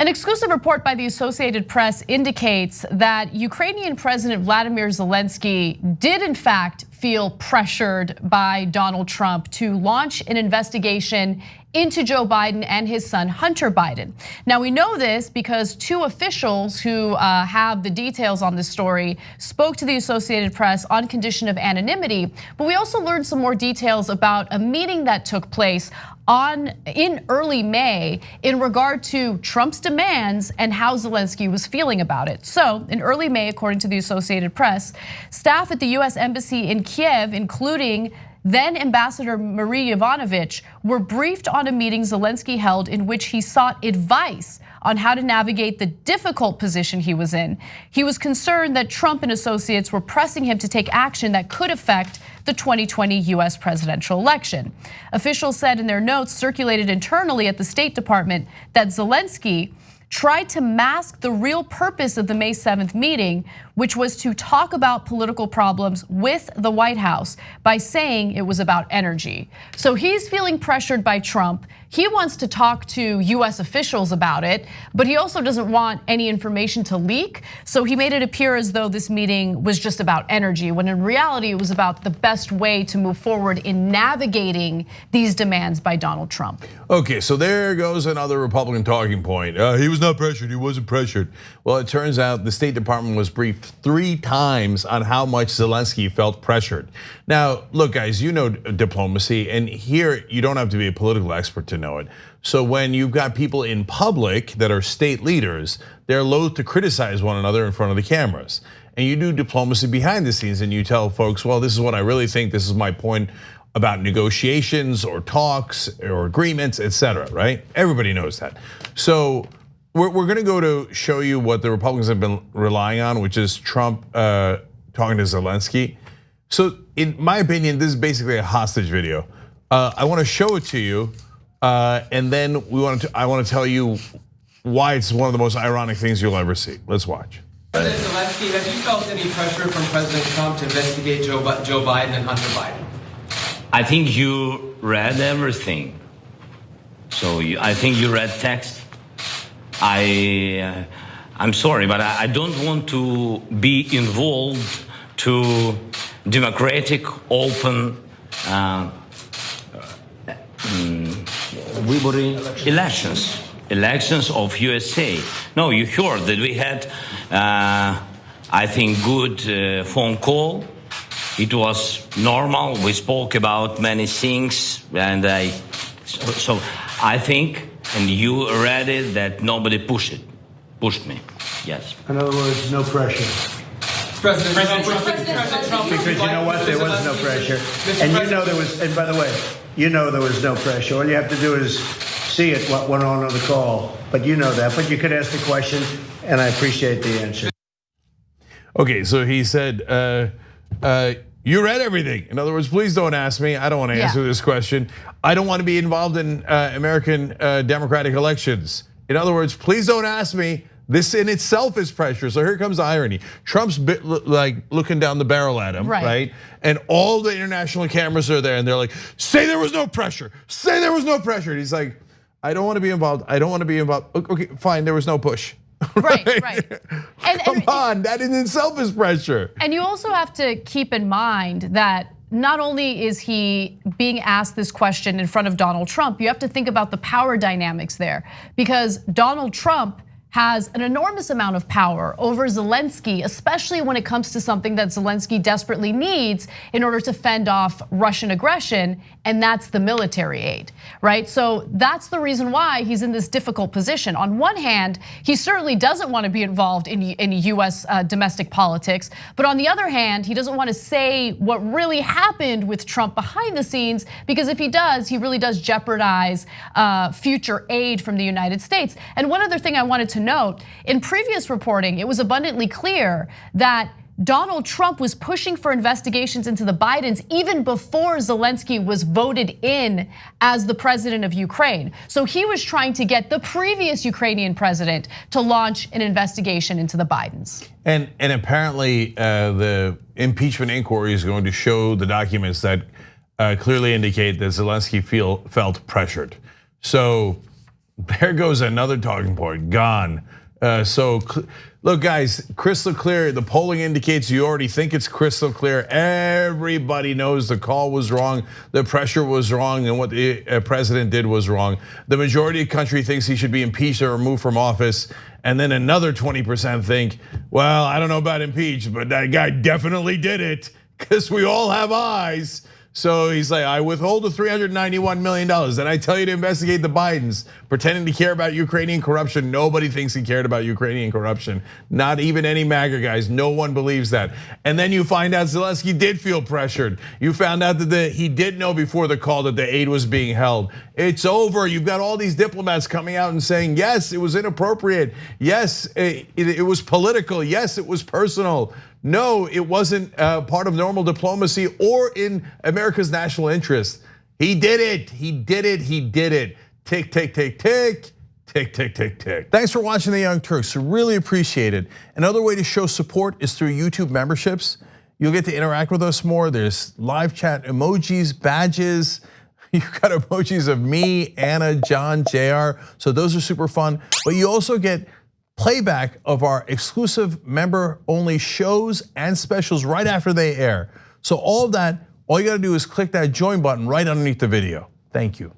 An exclusive report by the Associated Press indicates that Ukrainian President Volodymyr Zelensky did in fact feel pressured by Donald Trump to launch an investigation into Joe Biden and his son Hunter Biden. Now we know this because two officials who have the details on this story spoke to the Associated Press on condition of anonymity, but we also learned some more details about a meeting that took place in early May in regard to Trump's demands and how Zelensky was feeling about it. So in early May, according to the Associated Press, staff at the US Embassy in Kiev, including then Ambassador Marie Yovanovitch, were briefed on a meeting Zelensky held in which he sought advice on how to navigate the difficult position he was in. He was concerned that Trump and associates were pressing him to take action that could affect the 2020 US presidential election. Officials said in their notes circulated internally at the State Department that Zelensky tried to mask the real purpose of the May 7th meeting, which was to talk about political problems with the White House by saying it was about energy. So he's feeling pressured by Trump. He wants to talk to US officials about it, but he also doesn't want any information to leak. So he made it appear as though this meeting was just about energy, when in reality it was about the best way to move forward in navigating these demands by Donald Trump. Okay, so there goes another Republican talking point. He was not pressured, he wasn't pressured. Well, it turns out the State Department was briefed 3 times on how much Zelensky felt pressured. Now, look guys, you know diplomacy, and here you don't have to be a political expert to know it. So when you've got people in public that are state leaders, they're loath to criticize one another in front of the cameras. And you do diplomacy behind the scenes and you tell folks, well, this is what I really think, this is my point about negotiations or talks or agreements, etc. right? Everybody knows that. So we're gonna go to show you what the Republicans have been relying on, which is Trump talking to Zelensky. So in my opinion, this is basically a hostage video. I wanna show it to you, and then I wanna tell you why it's one of the most ironic things you'll ever see. Let's watch. President Zelensky, have you felt any pressure from President Trump to investigate Joe Biden and Hunter Biden? I think you read everything. So I think you read text. I'm sorry, but I don't want to be involved to democratic, open elections of USA. No, you heard that we had, I think, good phone call. It was normal. We spoke about many things, and so I think, and you read it, that nobody pushed me. Yes. In other words, no pressure. President Trump. Because you know what, there was no pressure, and you know there was. And by the way, you know there was no pressure. All you have to do is see it what went on the call. But you know that. But you could ask the question, and I appreciate the answer. Okay, so he said, you read everything. In other words, please don't ask me. I don't want to answer this question. I don't want to be involved in American democratic elections. In other words, please don't ask me. This in itself is pressure. So here comes the irony. Trump's like looking down the barrel at him, right? And all the international cameras are there, and they're like, "Say there was no pressure. Say there was no pressure." And he's like, "I don't want to be involved. I don't want to be involved." Okay, fine. There was no push. Right. Come on, that in itself is pressure. And you also have to keep in mind that not only is he being asked this question in front of Donald Trump, you have to think about the power dynamics there, because Donald Trump has an enormous amount of power over Zelensky, especially when it comes to something that Zelensky desperately needs in order to fend off Russian aggression, and that's the military aid, right? So that's the reason why he's in this difficult position. On one hand, he certainly doesn't want to be involved in US domestic politics, but on the other hand, he doesn't want to say what really happened with Trump behind the scenes, because if he does, he really does jeopardize future aid from the United States. And one other thing I wanted to note, in previous reporting, it was abundantly clear that Donald Trump was pushing for investigations into the Bidens even before Zelensky was voted in as the president of Ukraine. So he was trying to get the previous Ukrainian president to launch an investigation into the Bidens. And apparently the impeachment inquiry is going to show the documents that clearly indicate that Zelensky felt pressured. So There goes another talking point, gone. Look, guys, crystal clear. The polling indicates you already think it's crystal clear. Everybody knows the call was wrong, the pressure was wrong, and what the president did was wrong. The majority of the country thinks he should be impeached or removed from office. And then another 20% think, well, I don't know about impeached, but that guy definitely did it because we all have eyes. So he's like, I withhold the $391 million. Then I tell you to investigate the Bidens, pretending to care about Ukrainian corruption. Nobody thinks he cared about Ukrainian corruption. Not even any MAGA guys. No one believes that. And then you find out Zelensky did feel pressured. You found out that he did know before the call that the aid was being held. It's over. You've got all these diplomats coming out and saying, yes, it was inappropriate. Yes, it was political. Yes, it was personal. No, it wasn't part of normal diplomacy or in America's national interest. He did it, he did it, he did it. Tick, tick, tick, tick, tick, tick, tick, tick. Thanks for watching The Young Turks, really appreciate it. Another way to show support is through YouTube memberships. You'll get to interact with us more. There's live chat emojis, badges. You've got emojis of me, Anna, John, JR. So those are super fun. But you also get playback of our exclusive member-only shows and specials right after they air. So all of that, all you gotta do is click that join button right underneath the video. Thank you.